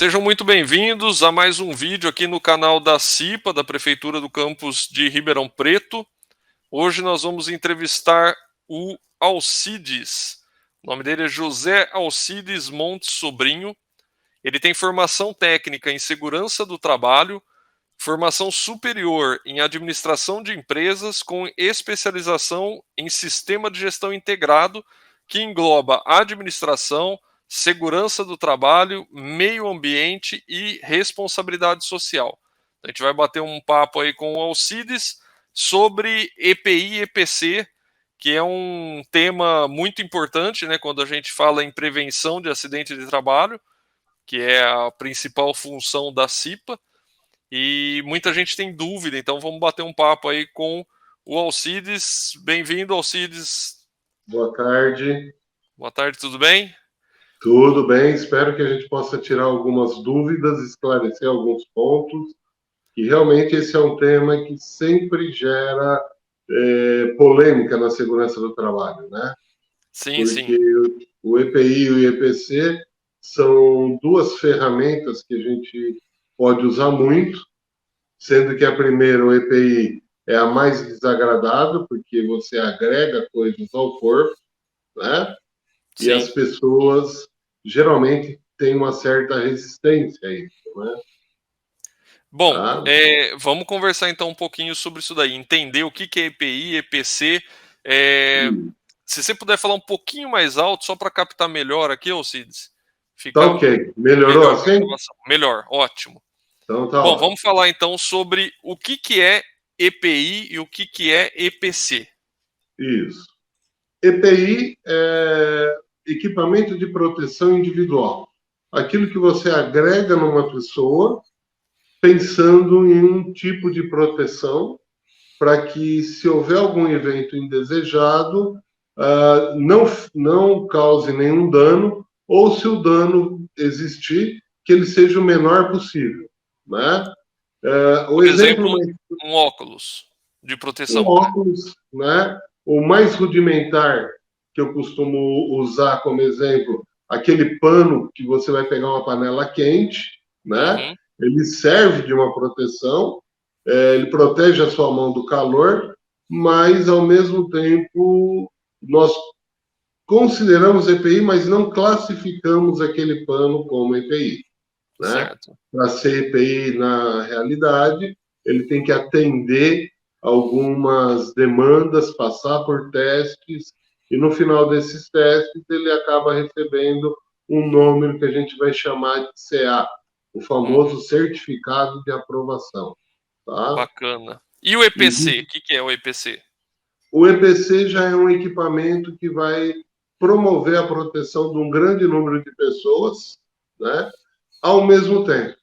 Sejam muito bem-vindos a mais um vídeo aqui no canal da CIPA, da Prefeitura do Campus de Ribeirão Preto. Hoje nós vamos entrevistar o Alcides. O nome dele é José Alcides Montes Sobrinho. Ele tem formação técnica em segurança do trabalho, formação superior em administração de empresas com especialização em sistema de gestão integrado, que engloba administração, segurança do trabalho, meio ambiente e responsabilidade social. A gente vai bater um papo aí com o Alcides sobre EPI e EPC, que é um tema muito importante, né, quando a gente fala em prevenção de acidente de trabalho, que é a principal função da CIPA, e muita gente tem dúvida, então vamos bater um papo aí com o Alcides. Bem-vindo, Alcides. Boa tarde. Boa tarde, tudo bem? Tudo bem, espero que a gente possa tirar algumas dúvidas, esclarecer alguns pontos, que realmente esse é um tema que sempre gera polêmica na segurança do trabalho, né? Sim, Porque sim. o EPI e o EPC são duas ferramentas que a gente pode usar muito, sendo que a primeira, o EPI, é a mais desagradável, porque você agrega coisas ao corpo, né? E as Sim. pessoas geralmente têm uma certa resistência a isso, né? Bom, Tá? vamos conversar então um pouquinho sobre isso daí, entender o que é EPI, EPC. É, se você puder falar um pouquinho mais alto, só para captar melhor aqui, Alcides, Tá fica ok. Melhorou melhor para a assim? gravação. Melhor, ótimo. Então tá Bom, ótimo. vamos falar então sobre o que é EPI e o que é EPC. Isso. EPI é equipamento de proteção individual. Aquilo que você agrega numa pessoa pensando em um tipo de proteção para que, se houver algum evento indesejado, não cause nenhum dano, ou se o dano existir, que ele seja o menor possível, né? O Por exemplo exemplo, mais um óculos de um proteção. óculos, né? O mais rudimentar que eu costumo usar como exemplo, aquele pano que você vai pegar uma panela quente, né? Uhum. Ele serve de uma proteção, ele protege a sua mão do calor, mas ao mesmo tempo nós consideramos EPI, mas não classificamos aquele pano como EPI, né? Certo. Para ser EPI na realidade, ele tem que atender algumas demandas, passar por testes, e no final desses testes ele acaba recebendo um número que a gente vai chamar de CA, o Uhum. famoso certificado de aprovação, tá? Bacana. E o EPC? O que é o EPC? O EPC já é um equipamento que vai promover a proteção de um grande número de pessoas, né, ao mesmo tempo.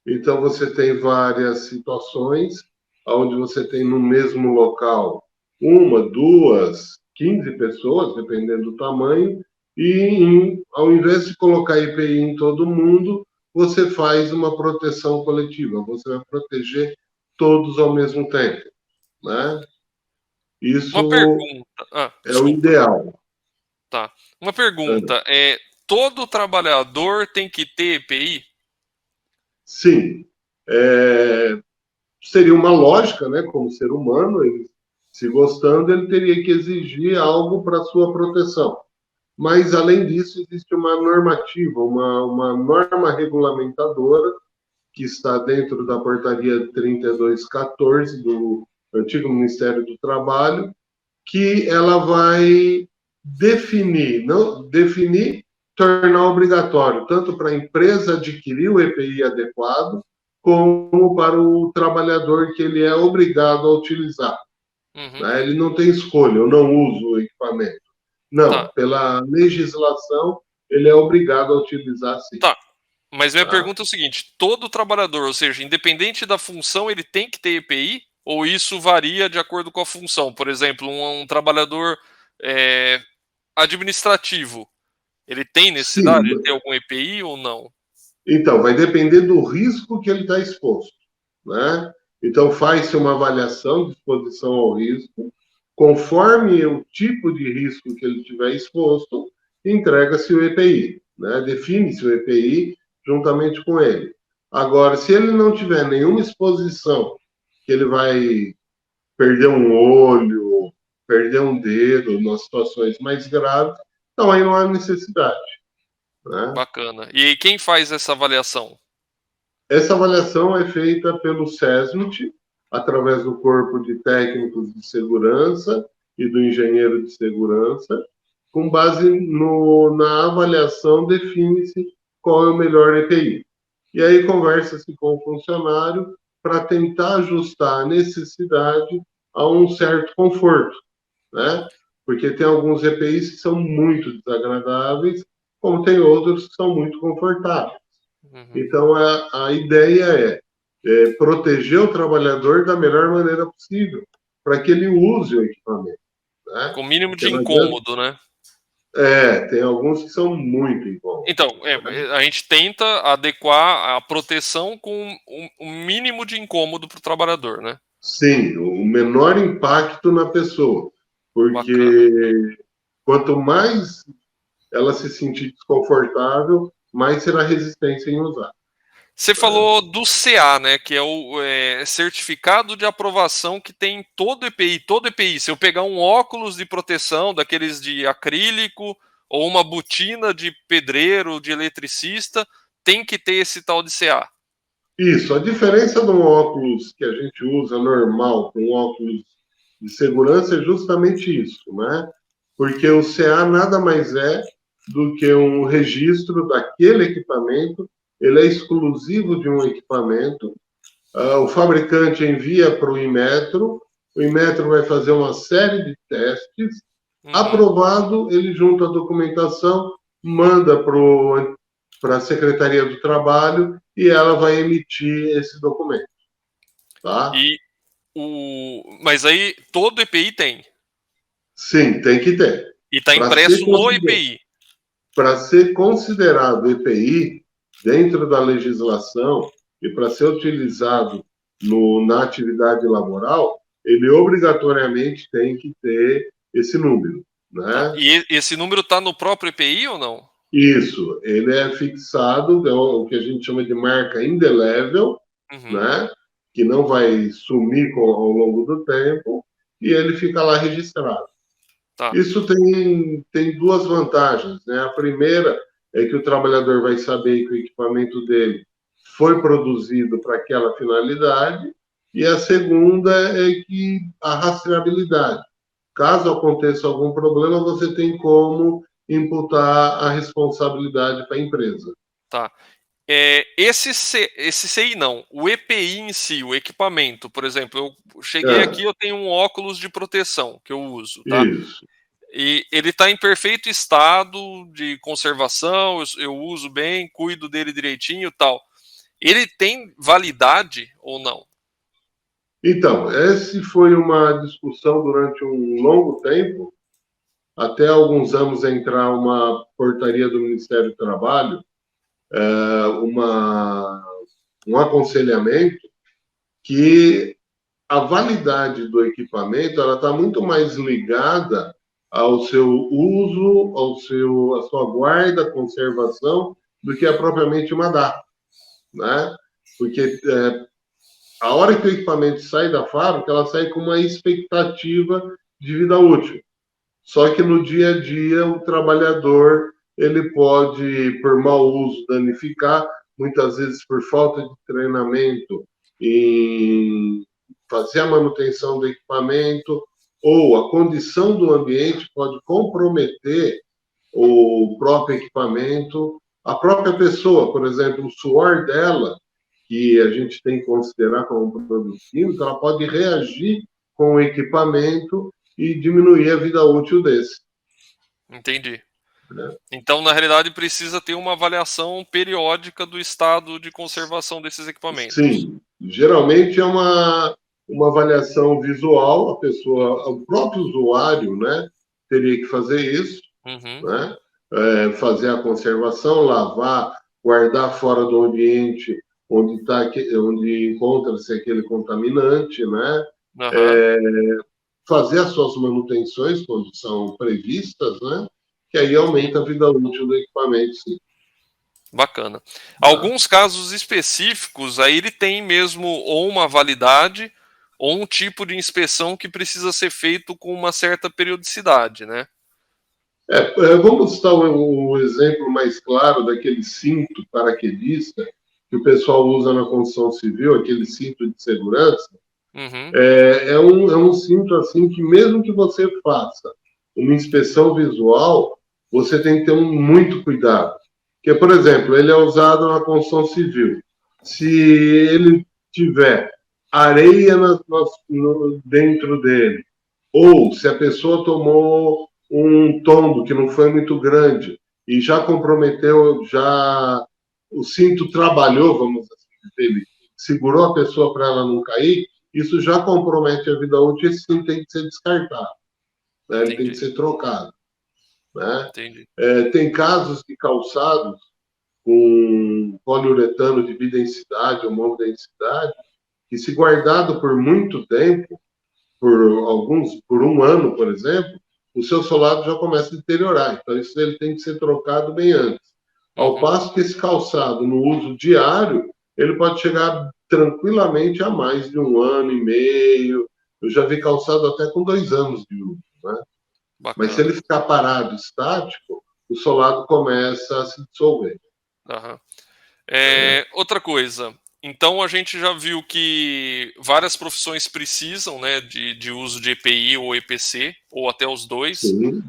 Então, você tem várias situações onde você tem no mesmo local uma, duas, 15 pessoas, dependendo do tamanho, e ao invés de colocar EPI em todo mundo, você faz uma proteção coletiva, você vai proteger todos ao mesmo tempo, né? Uma Isso pergunta. é o Desculpa. ideal. Tá. Uma pergunta. Todo trabalhador tem que ter EPI? Sim, seria uma lógica, né? Como ser humano, ele, se gostando, ele teria que exigir algo para sua proteção. Mas, além disso, existe uma normativa, uma norma regulamentadora que está dentro da portaria 3214 do antigo Ministério do Trabalho, que ela vai definir, não definir, tornar obrigatório, tanto para a empresa adquirir o EPI adequado, como para o trabalhador que ele é obrigado a utilizar. Uhum. Né? Ele não tem escolha, eu não uso o equipamento. Tá, Não, pela legislação, ele é obrigado a utilizar sim. tá. Mas minha Tá? pergunta é o seguinte: todo trabalhador, ou seja, independente da função, ele tem que ter EPI? Ou isso varia de acordo com a função? Por exemplo, um trabalhador é, administrativo, ele tem necessidade de Sim, ter algum EPI ou não? então, vai depender do risco que ele está exposto. Né? Então, faz-se uma avaliação de exposição ao risco, conforme o tipo de risco que ele tiver exposto, entrega-se o EPI. Né? Define-se o EPI, juntamente com ele. Agora, se ele não tiver nenhuma exposição, que ele vai perder um olho, perder um dedo, nas situações mais graves, então aí não há necessidade, né? Bacana. E quem faz essa avaliação? Essa avaliação é feita pelo SESMIT, através do Corpo de Técnicos de Segurança e do Engenheiro de Segurança. Com base na avaliação, define-se qual é o melhor EPI. E aí conversa-se com o funcionário para tentar ajustar a necessidade a um certo conforto, né? Porque tem alguns EPIs que são muito desagradáveis, como tem outros que são muito confortáveis. Uhum. Então, a ideia é proteger o trabalhador da melhor maneira possível, para que ele use o equipamento, né? Com o mínimo Porque de não adianta, incômodo, né? tem alguns que são muito incômodos. Então, Né? a gente tenta adequar a proteção com o mínimo de incômodo para o trabalhador, né? Sim, o menor impacto na pessoa, Bacana. porque quanto mais ela se sentir desconfortável, mais será resistência em usar. Você Né? falou do CA, né? Que é o certificado de aprovação que tem em todo EPI. Todo EPI. Se eu pegar um óculos de proteção, daqueles de acrílico, ou uma botina de pedreiro, de eletricista, tem que ter esse tal de CA. Isso, a diferença de um óculos que a gente usa normal com um óculos de segurança é justamente isso, né? Porque o CA nada mais é do que um registro daquele equipamento, ele é exclusivo de um equipamento, o fabricante envia para o Inmetro vai fazer uma série de testes, Uhum. aprovado, ele junta a documentação, manda para a Secretaria do Trabalho e ela vai emitir esse documento, tá? E mas aí todo EPI tem. Sim, tem que ter. E está Para ser, impresso no EPI. para ser considerado EPI dentro da legislação e para ser utilizado na atividade laboral, ele obrigatoriamente tem que ter esse número, Tá. né? E esse número está no próprio EPI ou não? Isso, ele é fixado, é o que a gente chama de marca indelével, Uhum. né? Que não vai sumir ao longo do tempo, e ele fica lá registrado. Tá. Isso tem duas vantagens, né? A primeira é que o trabalhador vai saber que o equipamento dele foi produzido para aquela finalidade, e a segunda é que a rastreabilidade. Caso aconteça algum problema, você tem como imputar a responsabilidade para a empresa. Tá. Esse CI não, o EPI em si, o equipamento, por exemplo, eu cheguei aqui, É, eu tenho um óculos de proteção que eu uso, tá? isso. E ele está em perfeito estado de conservação, eu uso bem, cuido dele direitinho e tal. Ele tem validade ou não? Então, essa foi uma discussão durante um longo tempo, até alguns anos entrar uma portaria do Ministério do Trabalho, uma, um aconselhamento que a validade do equipamento ela está muito mais ligada ao seu uso, à sua guarda, conservação, do que a propriamente uma data, né? Porque a hora que o equipamento sai da fábrica, ela sai com uma expectativa de vida útil. Só que no dia a dia, o trabalhador ele pode, por mau uso, danificar, muitas vezes por falta de treinamento em fazer a manutenção do equipamento, ou a condição do ambiente pode comprometer o próprio equipamento, a própria pessoa, por exemplo, o suor dela, que a gente tem que considerar como um produto químico, ela pode reagir com o equipamento e diminuir a vida útil desse. Entendi. Né? Então, na realidade, precisa ter uma avaliação periódica do estado de conservação desses equipamentos. Sim, geralmente é uma avaliação visual, a pessoa, o próprio usuário, né, teria que fazer isso, Uhum. né, fazer a conservação, lavar, guardar fora do ambiente onde encontra-se aquele contaminante, né, Uhum. fazer as suas manutenções quando são previstas, né, que aí aumenta a vida útil do equipamento, sim. Bacana. Alguns casos específicos, aí ele tem mesmo ou uma validade ou um tipo de inspeção que precisa ser feito com uma certa periodicidade, né? Vamos citar o exemplo mais claro daquele cinto paraquedista que o pessoal usa na construção civil, aquele cinto de segurança. Uhum, É um cinto assim que mesmo que você faça uma inspeção visual, você tem que ter muito cuidado. Porque, por exemplo, ele é usado na construção civil. Se ele tiver areia dentro dele, ou se a pessoa tomou um tombo que não foi muito grande e já comprometeu, já o cinto trabalhou, vamos assim dizer, ele segurou a pessoa para ela não cair, isso já compromete a vida útil e esse cinto tem que ser descartado, né? Ele tem que entendi, ser trocado. Né? entendi. Tem casos de calçados com poliuretano de bidensidade ou monodensidade que, se guardado por muito tempo, por um ano, por exemplo, o seu solado já começa a deteriorar. Então, isso ele tem que ser trocado bem antes. Ao Uhum, passo que esse calçado, no uso diário, ele pode chegar tranquilamente a mais de um ano e meio. Eu já vi calçado até com 2 anos de uso. Né? Mas se ele bacana. ficar parado, estático, o solado começa a se dissolver. Aham. Né? Outra coisa, então a gente já viu que várias profissões precisam, né, de uso de EPI ou EPC, ou até os dois, Sim,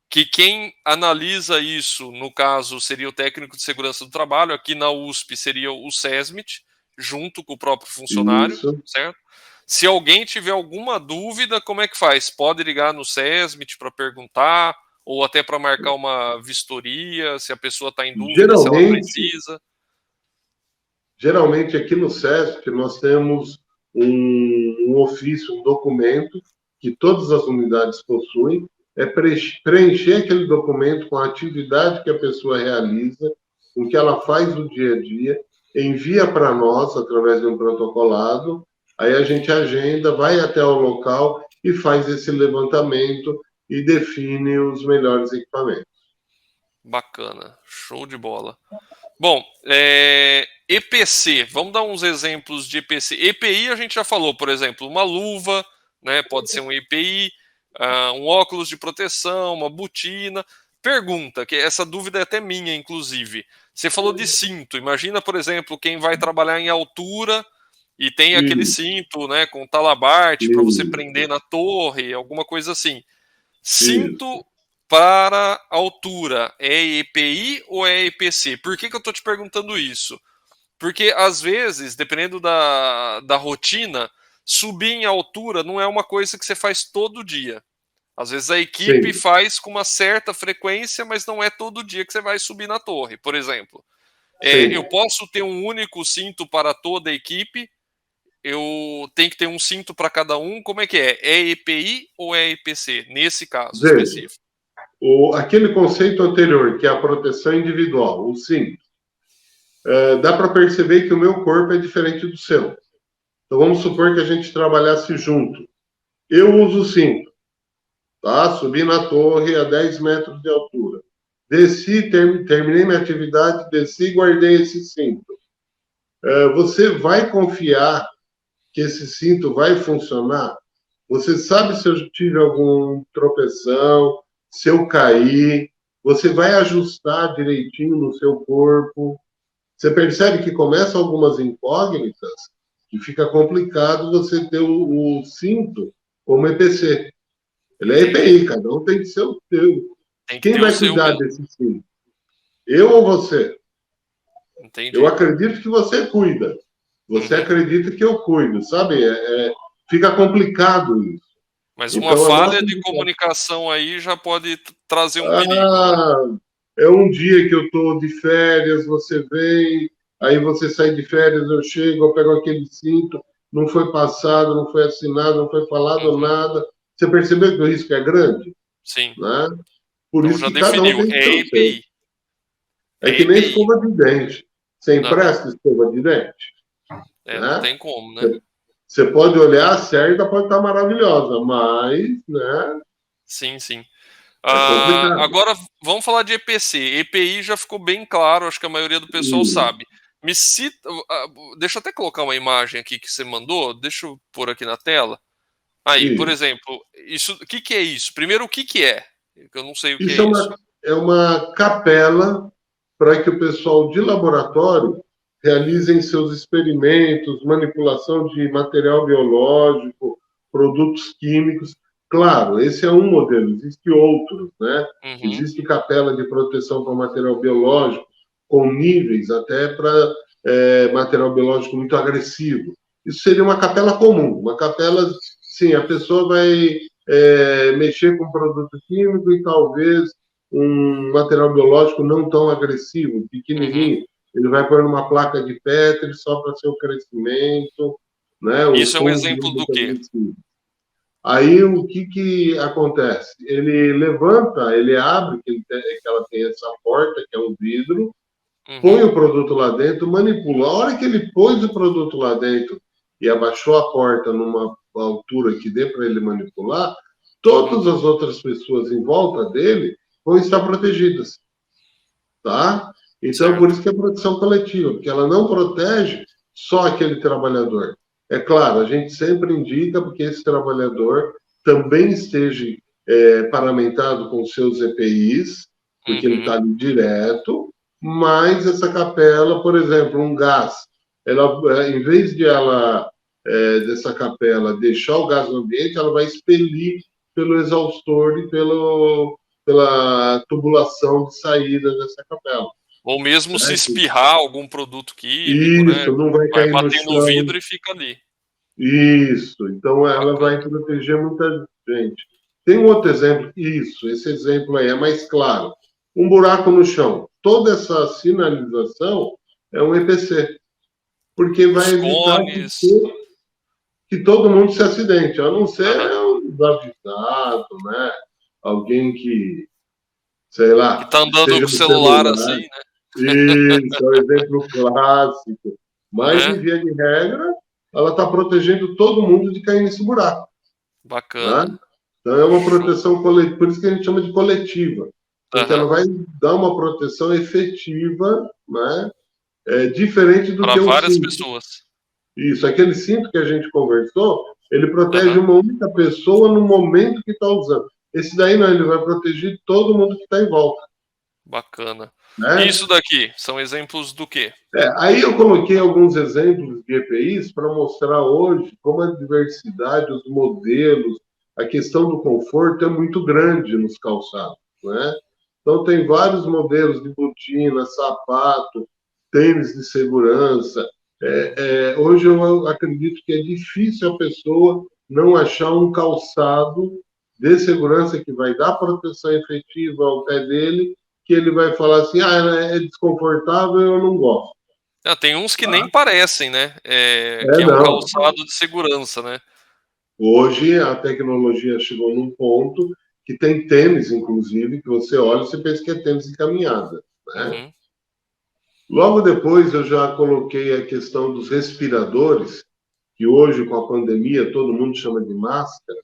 que quem analisa isso, no caso, seria o técnico de segurança do trabalho, aqui na USP seria o SESMIT, junto com o próprio funcionário, isso. certo? Se alguém tiver alguma dúvida, como é que faz? Pode ligar no SESMIT para perguntar, ou até para marcar uma vistoria, se a pessoa está em dúvida, se ela Geralmente, precisa. Geralmente, aqui no SESC, nós temos um ofício, um documento que todas as unidades possuem, é preencher aquele documento com a atividade que a pessoa realiza, com que ela faz no dia a dia, envia para nós através de um protocolado, aí a gente agenda, vai até o local e faz esse levantamento e define os melhores equipamentos. Bacana, show de bola. Bom, EPC, vamos dar uns exemplos de EPC. EPI a gente já falou, por exemplo, uma luva, né, pode ser um EPI, um óculos de proteção, uma botina. Pergunta, que essa dúvida é até minha, inclusive. Você falou de cinto. Imagina, por exemplo, quem vai trabalhar em altura e tem aquele E, cinto, né, com talabarte para você e, prender na torre, alguma coisa assim. isso. Cinto para altura é EPI ou é EPC? Por que eu estou te perguntando isso? Porque às vezes, dependendo da rotina, subir em altura não é uma coisa que você faz todo dia. Às vezes a equipe Sim, faz com uma certa frequência, mas não é todo dia que você vai subir na torre, por exemplo. Eu sim. posso ter um único cinto para toda a equipe, eu tenho que ter um cinto para cada um. Como é que é? É EPI ou é EPC, nesse caso Veja, específico? aquele conceito anterior, que é a proteção individual, o cinto, dá para perceber que o meu corpo é diferente do seu. Então vamos supor que a gente trabalhasse junto. Eu uso o cinto, tá? Subi na torre a 10 metros de altura. Desci, terminei minha atividade, desci e guardei esse cinto. Você vai confiar que esse cinto vai funcionar? Você sabe se eu tive algum tropeção, se eu cair, você vai ajustar direitinho no seu corpo. Você percebe que começam algumas incógnitas e fica complicado você ter o cinto como EPC. Ele é Entendi. EPI, cada um tem que ser o seu. Tem que Quem ter o vai seu cuidar mesmo. desse cinto? Eu ou você? Eu Entendi. acredito que você cuida. Você Uhum. acredita que eu cuido, sabe? Fica complicado isso. Mas uma Então, a falha nossa de comunicação aí já pode trazer um perigo, né? Ah, é um dia que eu estou de férias, você vem, aí você sai de férias, eu chego, eu pego aquele cinto, não foi passado, não foi assinado, não foi falado Uhum. nada. Você percebeu que o risco é grande? Sim. Né? Por Então isso já que cada um definiu. tem que ter É o seu. EPI. É É que nem EPI. escova de dente. Você Aham. empresta escova de dente, Não né? tem como, né? Você pode olhar, a certa pode estar maravilhosa, mas, né? Sim, sim. É complicado. Agora vamos falar de EPC. EPI já ficou bem claro, acho que a maioria do pessoal E, sabe. Me cita, deixa eu até colocar uma imagem aqui que você mandou, deixa eu pôr aqui na tela. Aí, por e exemplo, isso, o que é isso? Primeiro, o que é? Eu não sei o que é isso isso. é uma capela para que o pessoal de laboratório realizem seus experimentos, manipulação de material biológico, produtos químicos. Claro, esse é um modelo, existem outros, né? Uhum, Existe capela de proteção para material biológico, com níveis até para material biológico muito agressivo. Isso seria uma capela comum, uma capela, sim, a pessoa vai mexer com produto químico e talvez um material biológico não tão agressivo, uhum. pequenininho. Ele vai pôr numa placa de Petri só para seu crescimento, né? Os Isso é um fungos exemplo do muito quê? agressivos. Aí o que acontece? Ele levanta, ele abre, que ela tem essa porta, que é um vidro, põe Uhum, o produto lá dentro, manipula. A hora que ele pôs o produto lá dentro e abaixou a porta numa altura que dê para ele manipular, todas uhum, as outras pessoas em volta dele vão estar protegidas, tá? Então, por certo. isso que é proteção coletiva, porque ela não protege só aquele trabalhador. É claro, a gente sempre indica porque esse trabalhador também esteja paramentado com seus EPIs, porque ele está Uhum, ali direto, mas essa capela, por exemplo, um gás, ela, em vez de ela, dessa capela, deixar o gás no ambiente, ela vai expelir pelo exaustor e pela tubulação de saída dessa capela, ou mesmo se certo? espirrar algum produto químico, né? Isso, não vai Vai cair no bater no chão. vidro e fica ali. Isso, então ela vai Bacana. proteger muita gente. Tem um outro exemplo, isso, esse exemplo aí é mais claro. Um buraco no chão. Toda essa sinalização é um EPC, porque vai Os evitar cones. que todo mundo se acidente, a não ser Aham. um desavisado, né? Alguém que, sei Que lá, tá andando com esteja o no celular celular. assim, né? Isso, é um exemplo clássico. Mas, em Né? via de regra, ela está protegendo todo mundo de cair nesse buraco. Né? Bacana. Então, é uma Show. proteção coletiva, por isso que a gente chama de coletiva, porque ela Aham. vai dar uma proteção efetiva, né? Diferente do Para que o várias cinto. pessoas. Isso, aquele cinto que a gente conversou, ele protege Aham. uma única pessoa no momento que está usando. Esse daí não, ele vai proteger todo mundo que está em volta. Bacana. E Né? isso daqui são exemplos do quê? Aí eu coloquei alguns exemplos de EPIs para mostrar hoje como a diversidade, os modelos, a questão do conforto é muito grande nos calçados, né? Então tem vários modelos de botina, sapato, tênis de segurança. Hoje eu acredito que é difícil a pessoa não achar um calçado de segurança que vai dar proteção efetiva ao pé dele, que ele vai falar assim, é desconfortável, eu não gosto. Ah, tem uns que nem Tá? parecem, né? Que é um Não. calçado de segurança, né? Hoje a tecnologia chegou num ponto que tem tênis, inclusive, que você olha e você pensa que é tênis de caminhada. Né? Uhum. Logo depois eu já coloquei a questão dos respiradores, que hoje com a pandemia todo mundo chama de máscara,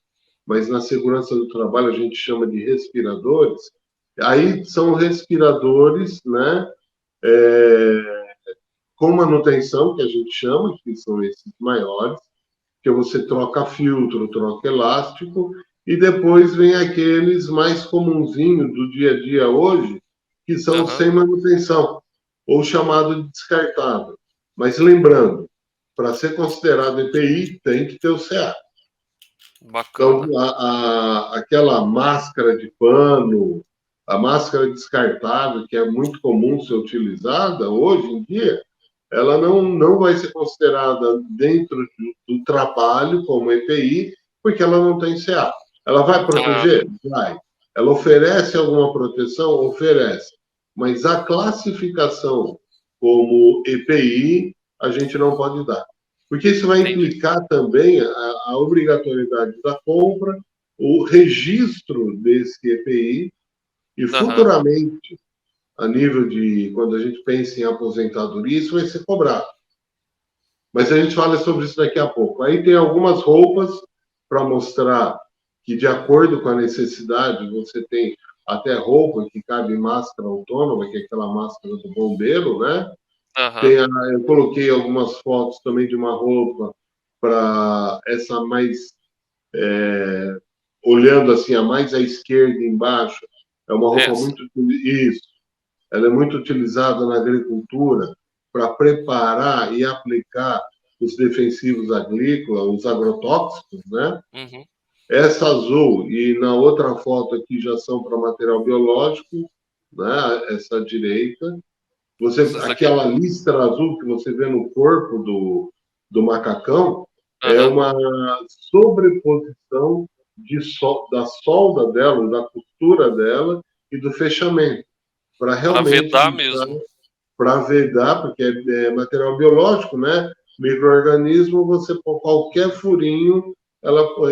mas na segurança do trabalho a gente chama de respiradores. Aí são respiradores, né, com manutenção, que a gente chama, que são esses maiores, que você troca filtro, troca elástico, e depois vem aqueles mais comunzinhos do dia a dia hoje, que são Aham. sem manutenção, ou chamado de descartável. Mas lembrando, para ser considerado EPI, tem que ter o CA. Então, Bacana. aquela máscara de pano, a máscara descartável, que é muito comum ser utilizada hoje em dia, ela não vai ser considerada dentro do trabalho como EPI, porque ela não tem CA. Ela vai Ah, proteger? Vai. Ela oferece alguma proteção? Oferece. Mas a classificação como EPI, a gente não pode dar. Porque isso vai entendi. implicar também a obrigatoriedade da compra, o registro desse EPI, e Aham. futuramente, a nível de, quando a gente pensa em aposentadoria, isso vai ser cobrado. Mas a gente fala sobre isso daqui a pouco. Aí tem algumas roupas para mostrar que de acordo com a necessidade, você tem até roupa que cabe máscara autônoma, que é aquela máscara do bombeiro, né? Aham. Eu coloquei algumas fotos também de uma roupa para essa mais, olhando assim, a mais à esquerda embaixo, é uma roupa Essa. muito, isso, ela é muito utilizada na agricultura para preparar e aplicar os defensivos agrícolas, os agrotóxicos, né? Uhum. Essa azul e na outra foto aqui já são para material biológico, né? Essa direita. Essas daqui. Aquela listra azul que você vê no corpo do macacão é Aham. uma sobreposição da solda dela, da costura dela e do fechamento, para Para realmente vedar deixar, mesmo. para vedar, porque é material biológico, né? Microorganismo, você por qualquer furinho,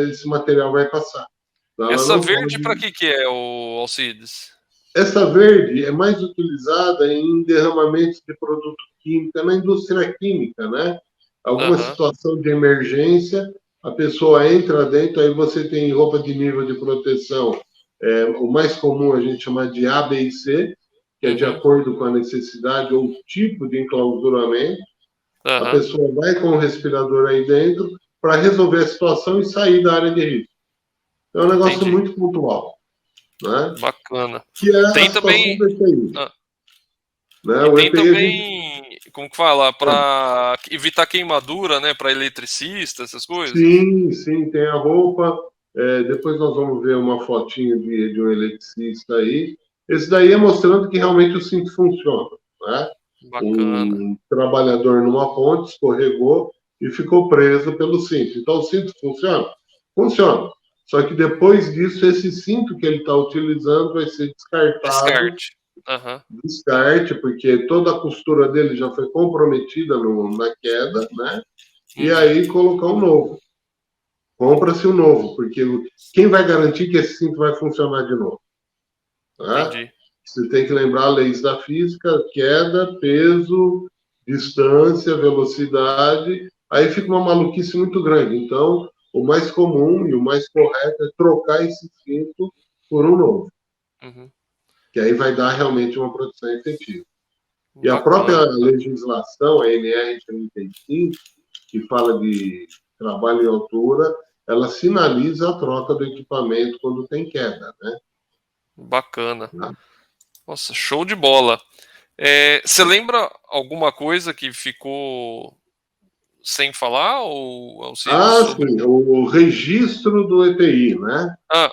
esse material vai passar. Então, ela Essa não verde para pode. que é, o Alcides? Essa verde é mais utilizada em derramamentos de produto químico, na indústria química, né? Alguma Aham. situação de emergência, a pessoa entra dentro, aí você tem roupa de nível de proteção. O mais comum a gente chama de A, B e C, que é de Uhum. acordo com a necessidade ou tipo de enclausuramento. A Aham. pessoa vai com o respirador aí dentro para resolver a situação e sair da área de risco. É um negócio Entendi. muito pontual, né? Bacana. Que é a Tem situação também. do EPI. Ah, Né? e O tem EPI a gente. também, como que fala, para evitar queimadura, né? Para eletricista, essas coisas. Sim, sim, tem a roupa. Depois nós vamos ver uma fotinha de um eletricista aí. Esse daí é mostrando que realmente o cinto funciona. Né? Bacana. Um trabalhador numa ponte escorregou e ficou preso pelo cinto. Então o cinto funciona? Funciona. Só que depois disso, esse cinto que ele está utilizando vai ser descartado, Descarte. Aham. descarte, porque toda a costura dele já foi comprometida na queda, né? E Uhum. aí colocar um novo. Compra-se o novo, porque quem vai garantir que esse cinto vai funcionar de novo? Né? Entendi. Você tem que lembrar leis da física, queda, peso, distância, velocidade, aí fica uma maluquice muito grande. Então, o mais comum e o mais correto é trocar esse cinto por um novo, Uhum. que aí vai dar realmente uma proteção efetiva. E a própria Bacana. legislação, a NR35, que fala de trabalho em altura, ela sinaliza a troca do equipamento quando tem queda, né? Bacana. Nossa, show de bola. Você lembra alguma coisa que ficou sem falar, ou Alcides, Ah, sobre. sim, o registro do EPI, né? Ah,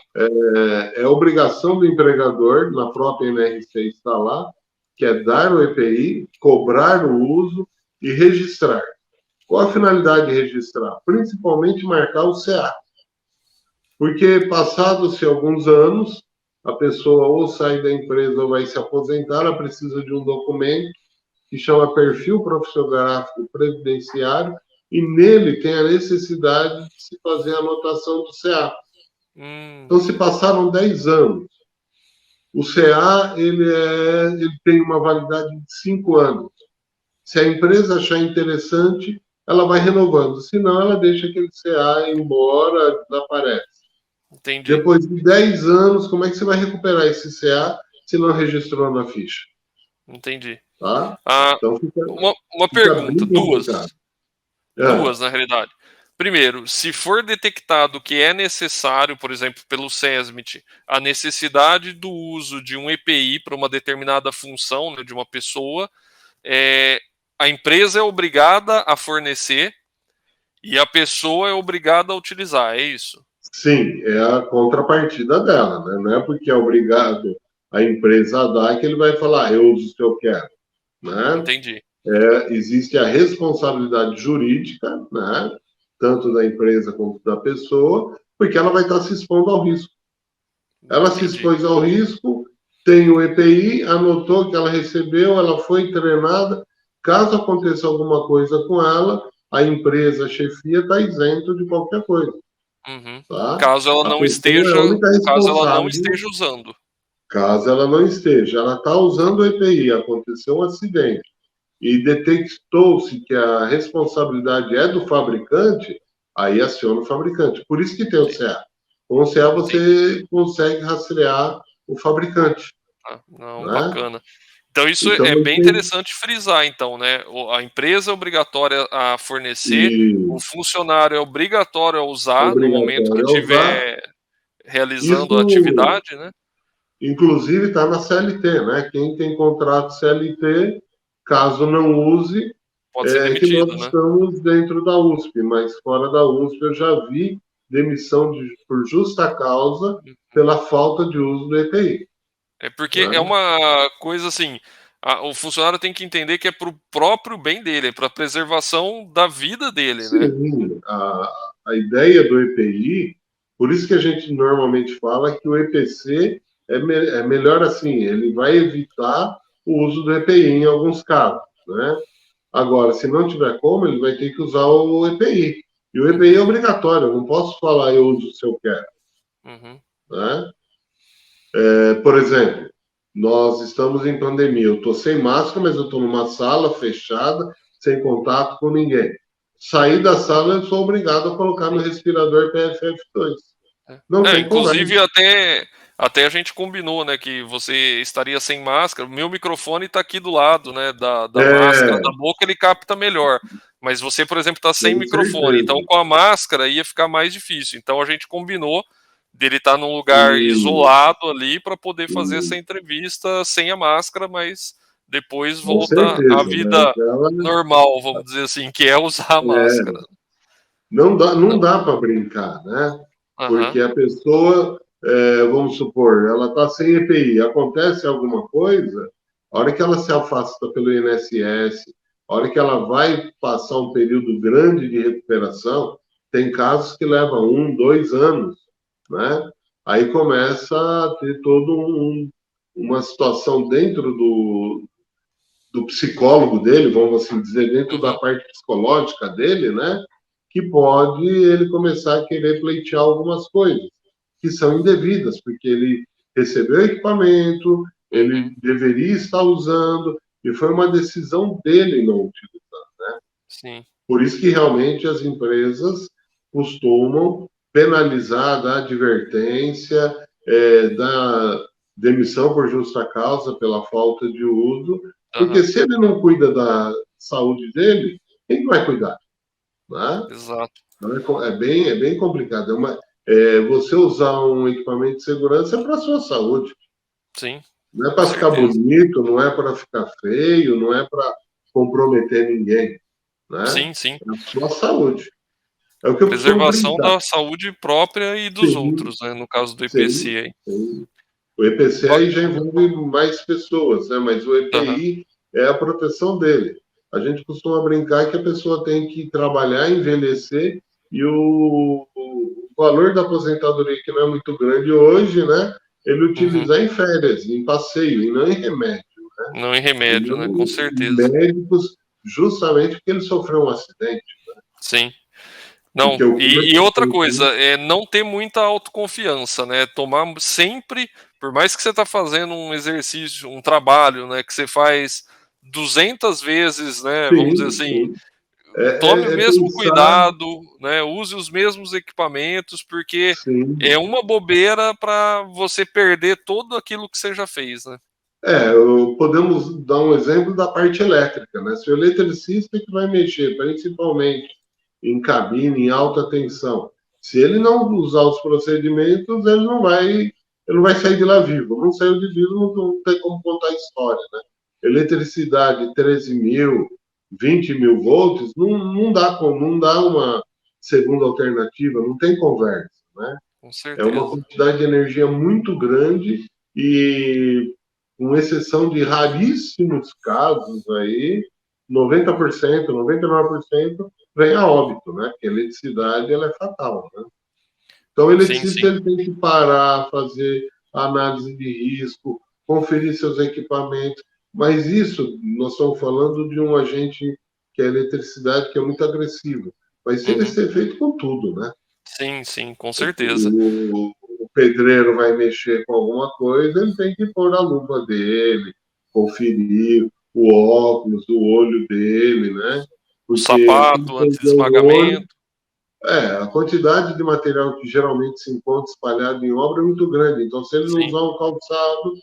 É obrigação do empregador, na própria NR6 está lá, que é dar o EPI, cobrar o uso e registrar. Qual a finalidade de registrar? Principalmente marcar o CA. Porque, passados-se alguns anos, a pessoa ou sai da empresa ou vai se aposentar, ela precisa de um documento que chama Perfil Profissionográfico Previdenciário, e nele tem a necessidade de se fazer a anotação do CA. hum, Então, se passaram 10 anos, o CA ele tem uma validade de 5 anos. Se a empresa achar interessante, ela vai renovando, senão ela deixa aquele CA ir embora, desaparece. entendi, Depois de 10 anos, como é que você vai recuperar esse CA se não registrou na ficha? entendi. Tá? Ah, Então uma fica pergunta, bem complicado. duas na realidade. Primeiro, se for detectado que é necessário, por exemplo, pelo SESMIT, a necessidade do uso de um EPI para uma determinada função, né, de uma pessoa, é, a empresa é obrigada a fornecer e a pessoa é obrigada a utilizar, é isso? Sim, é a contrapartida dela, né? Não é porque é obrigado a empresa a dar que ele vai falar, eu uso o que eu quero, né? Entendi, Existe a responsabilidade jurídica, né? Tanto da empresa quanto da pessoa, porque ela vai estar se expondo ao risco. Ela se entendi, expôs ao risco, tem o EPI, anotou que ela recebeu, ela foi treinada. Caso aconteça alguma coisa com ela, a empresa, a chefia, está isento de qualquer coisa. uhum. Tá? Caso ela A não pessoa é a esteja, única caso ela não responsável, esteja usando. caso ela não esteja. Ela está usando o EPI, aconteceu um acidente e detectou-se que a responsabilidade é do fabricante, aí aciona o fabricante. Por isso que tem o Entendi. CA. Com o CA sim. você consegue rastrear o fabricante, Ah, não, né? bacana. Então isso Então, é ele bem tem interessante frisar, então, né? A empresa é obrigatória a fornecer, o e funcionário é obrigatório a usar no momento que obrigatório a usar. estiver realizando a Isso, atividade, né? inclusive, está na CLT, né? Quem tem contrato CLT, caso não use, Pode ser é que nós demitido, né? estamos dentro da USP, mas fora da USP eu já vi demissão por justa causa pela falta de uso do EPI. É porque é Né? uma coisa assim, o funcionário tem que entender que é para o próprio bem dele, é para a preservação da vida dele, né? Sim, a ideia do EPI, por isso que a gente normalmente fala que o EPC é melhor assim, ele vai evitar o uso do EPI em alguns casos, né? Agora, se não tiver como, ele vai ter que usar o EPI. E o EPI é Uhum, obrigatório, eu não posso falar eu uso se eu quero, uhum, né? Por exemplo, nós estamos em pandemia, eu estou sem máscara, mas eu estou numa sala fechada, sem contato com ninguém. Sair da sala, eu sou obrigado a colocar meu sim. respirador PFF2. Não tem conversa. Inclusive até a gente combinou, né, que você estaria sem máscara. O meu microfone está aqui do lado, né, da máscara É, da boca, ele capta melhor. Mas você, por exemplo, está sem com microfone, então certeza. com a máscara ia ficar mais difícil. Então a gente combinou dele estar num lugar E, isolado ali para poder fazer essa e, entrevista sem a máscara, mas depois com volta à certeza, né? vida Ela, normal, vamos dizer assim, que é usar a máscara. não dá para brincar, né? Aham, Porque a pessoa, vamos supor, ela está sem EPI, acontece alguma coisa, a hora que ela se afasta pelo INSS, a hora que ela vai passar um período grande de recuperação, tem casos que levam 1, 2 anos, né? Aí começa a ter todo uma situação dentro do psicólogo dele, vamos assim dizer, dentro da uhum, parte psicológica dele, né? Que pode ele começar a querer pleitear algumas coisas que são indevidas, porque ele recebeu equipamento, ele uhum, deveria estar usando, e foi uma decisão dele não utilizar. sim. Por isso que realmente as empresas costumam penalizar, dar advertência, dar demissão por justa causa pela falta de uso, porque Aham, se ele não cuida da saúde dele, quem vai cuidar? Né? exato. Então, é bem complicado. Você usar um equipamento de segurança é para a sua saúde. Sim, Não é com para ficar certeza. bonito, não é para ficar feio, não é para comprometer ninguém. Né? Sim, sim. É a sua saúde. É o que eu costumo Preservação brincar. da saúde própria e dos Sim, outros, né, no caso do sim, EPC aí. sim. O EPC aí já Bacana. envolve mais pessoas, né? Mas o Aham. EPI é a proteção dele. A gente costuma brincar que a pessoa tem que trabalhar, envelhecer e o valor da aposentadoria, que não é muito grande hoje, né? Ele Uhum. utilizar em férias, em passeio, e não em remédio. Não em E remédio, né, com não em certeza. médicos, justamente porque ele sofreu um acidente. Sim. Não, Porque o e outra coisa, corpo. é não ter muita autoconfiança, né, tomar sempre, por mais que você tá fazendo um exercício, um trabalho, né, que você faz 200 vezes, né, vamos dizer Sim, assim, sim. tome o É mesmo pensar, cuidado, né, use os mesmos equipamentos, porque é sim. uma bobeira para você perder tudo aquilo que você já fez, né. Podemos dar um exemplo da parte elétrica, né? Se o eletricista que vai mexer principalmente em cabine, em alta tensão, se ele não usar os procedimentos, ele não vai sair de lá vivo. Não saiu de vivo, não tem como contar a história, né? Eletricidade 13 mil, 20 mil volts, não dá como, não dá uma segunda alternativa, não tem conversa, né? Com É uma certeza. quantidade de energia muito grande e, com exceção de raríssimos casos aí, 90%, 99% vem a óbito, né? Porque a eletricidade ela é fatal, né? Então, o Sim, eletricista sim. ele tem que parar, fazer análise de risco, conferir seus equipamentos. Mas isso, nós estamos falando de um agente que é a eletricidade, que é muito agressivo. Mas tem que Uhum. ser feito com tudo, né? Sim, sim, com O, certeza. o pedreiro vai mexer com alguma coisa, ele tem que pôr a luva dele, conferir o óculos, o olho dele, né? O Porque se ele sapato perder o olho, anti-desmagamento. A quantidade de material que geralmente se encontra espalhado em obra é muito grande. Então, se ele não Sim, usar um calçado,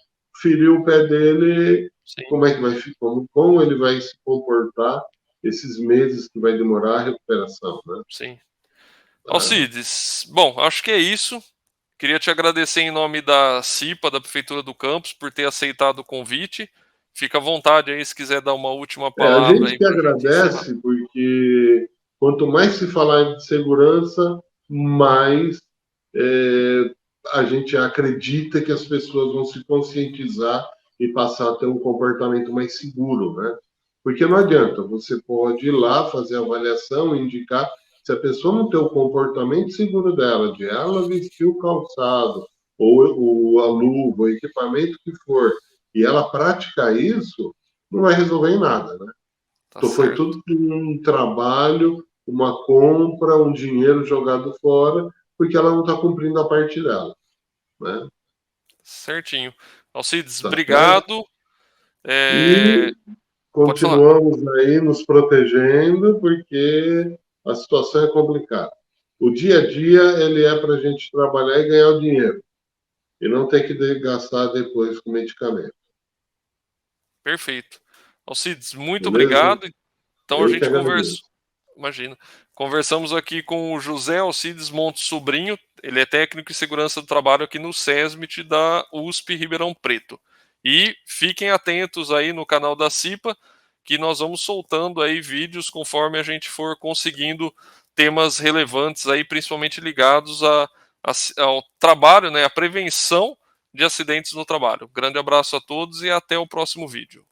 feriu o pé dele, sim, como é que vai ficar? Como ele vai se comportar esses meses que vai demorar a recuperação, né? sim. Tá? Alcides, bom, acho que é isso. Queria te agradecer em nome da CIPA, da Prefeitura do Campus, por ter aceitado o convite. Fica à vontade aí se quiser dar uma última A palavra gente aí que para a gente encerrar. agradece, porque quanto mais se falar de segurança, mais é, a gente acredita que as pessoas vão se conscientizar e passar a ter um comportamento mais seguro, né? Porque não adianta, você pode ir lá fazer a avaliação, indicar, se a pessoa não tem o comportamento seguro dela, de ela vestir o calçado, ou a luva, o equipamento que for, e ela praticar isso, não vai resolver em nada, né? Tá Então foi certo. tudo um trabalho, uma compra, um dinheiro jogado fora, porque ela não está cumprindo a parte dela, né? Certinho. Alcides, Tá certo? obrigado. E Pode falar. continuamos aí nos protegendo, porque a situação é complicada. O dia a dia ele é para a gente trabalhar e ganhar o dinheiro, e não ter que gastar depois com medicamento, Perfeito. Alcides, muito beleza? obrigado. Então a Eu que gente agradeço. conversou. Imagina. Conversamos aqui com o José Alcides Montes Sobrinho, ele é técnico em segurança do trabalho aqui no SESMIT da USP Ribeirão Preto. E fiquem atentos aí no canal da CIPA, que nós vamos soltando aí vídeos conforme a gente for conseguindo temas relevantes aí, principalmente ligados ao trabalho, né, a prevenção de acidentes no trabalho. Grande abraço a todos e até o próximo vídeo.